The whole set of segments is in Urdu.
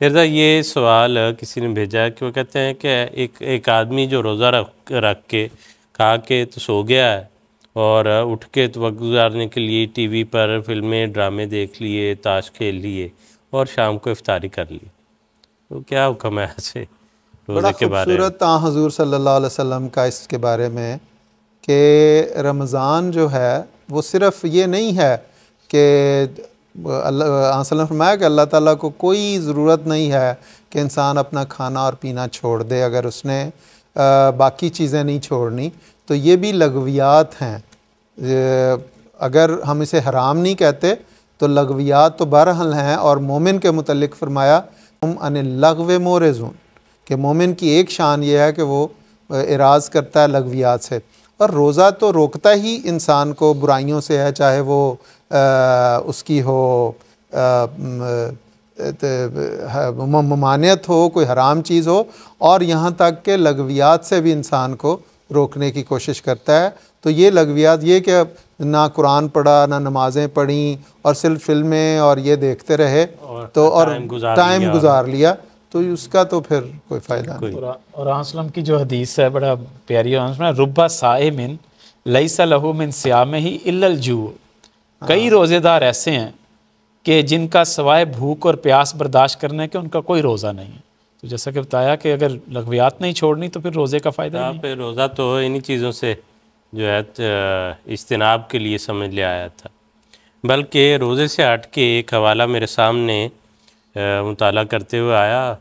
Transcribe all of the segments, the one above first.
مرزا یہ سوال کسی نے بھیجا ہے کہ وہ کہتے ہیں کہ ایک آدمی جو روزہ رکھ کے کھا کے تو سو گیا ہے اور اٹھ کے تو وقت گزارنے کے لیے ٹی وی پر فلمیں ڈرامے دیکھ لیے، تاش کھیل لیے اور شام کو افطاری کر لی، تو کیا حکم ہے ایسے روزے کے بارے میں؟ بڑا خوبصورت حضور صلی اللہ علیہ وسلم کا اس کے بارے میں کہ رمضان جو ہے وہ صرف یہ نہیں ہے کہ اللہ صلی اللہ علیہ وسلم نے فرمایا کہ اللہ تعالیٰ کو کوئی ضرورت نہیں ہے کہ انسان اپنا کھانا اور پینا چھوڑ دے اگر اس نے باقی چیزیں نہیں چھوڑنی، تو یہ بھی لغویات ہیں۔ اگر ہم اسے حرام نہیں کہتے تو لغویات تو بہرحال ہیں، اور مومن کے متعلق فرمایا ہم ان اللغو مورزون، کہ مومن کی ایک شان یہ ہے کہ وہ اعراض کرتا ہے لغویات سے، اور روزہ تو روکتا ہی انسان کو برائیوں سے ہے، چاہے وہ اس کی ہو ممانعت ہو، کوئی حرام چیز ہو، اور یہاں تک کہ لغویات سے بھی انسان کو روکنے کی کوشش کرتا ہے۔ تو یہ لغویات، یہ کہ نہ قرآن پڑھا نہ نمازیں پڑھیں اور صرف فلمیں اور یہ دیکھتے رہے تو اور ٹائم گزار لیا، تو اس کا تو پھر کوئی فائدہ نہیں۔ اور وسلم کی جو حدیث ہے بڑا پیاری ہے، ربا صائم لیس لہ من صیامہ الا الجوع، کئی روزے دار ایسے ہیں کہ جن کا سوائے بھوک اور پیاس برداشت کرنے کے ان کا کوئی روزہ نہیں ہے۔ تو جیسا کہ بتایا کہ اگر لغویات نہیں چھوڑنی تو پھر روزے کا فائدہ نہیں۔ پھر روزہ تو انہی چیزوں سے جو ہے اجتناب کے لیے سمجھ لیا آیا تھا۔ بلکہ روزے سے ہٹ کے ایک حوالہ میرے سامنے مطالعہ کرتے ہوئے آیا،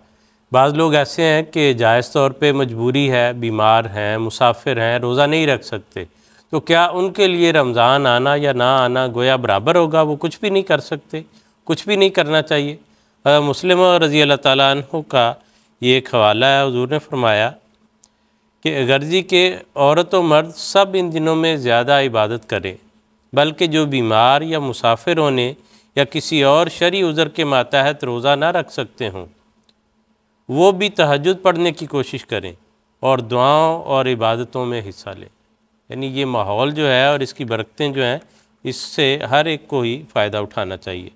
بعض لوگ ایسے ہیں کہ جائز طور پہ مجبوری ہے، بیمار ہیں، مسافر ہیں، روزہ نہیں رکھ سکتے، تو کیا ان کے لیے رمضان آنا یا نہ آنا گویا برابر ہوگا؟ وہ کچھ بھی نہیں کر سکتے، کچھ بھی نہیں کرنا چاہیے۔ مسلم رضی اللہ تعالیٰ عنہ کا یہ ایک حوالہ ہے، حضور نے فرمایا کہ غرضی کہ عورت و مرد سب ان دنوں میں زیادہ عبادت کریں، بلکہ جو بیمار یا مسافر ہونے یا کسی اور شرعی عذر کے ماتحت روزہ نہ رکھ سکتے ہوں، وہ بھی تہجد پڑھنے کی کوشش کریں اور دعاؤں اور عبادتوں میں حصہ لیں۔ یعنی یہ ماحول جو ہے اور اس کی برکتیں جو ہیں، اس سے ہر ایک کو ہی فائدہ اٹھانا چاہیے۔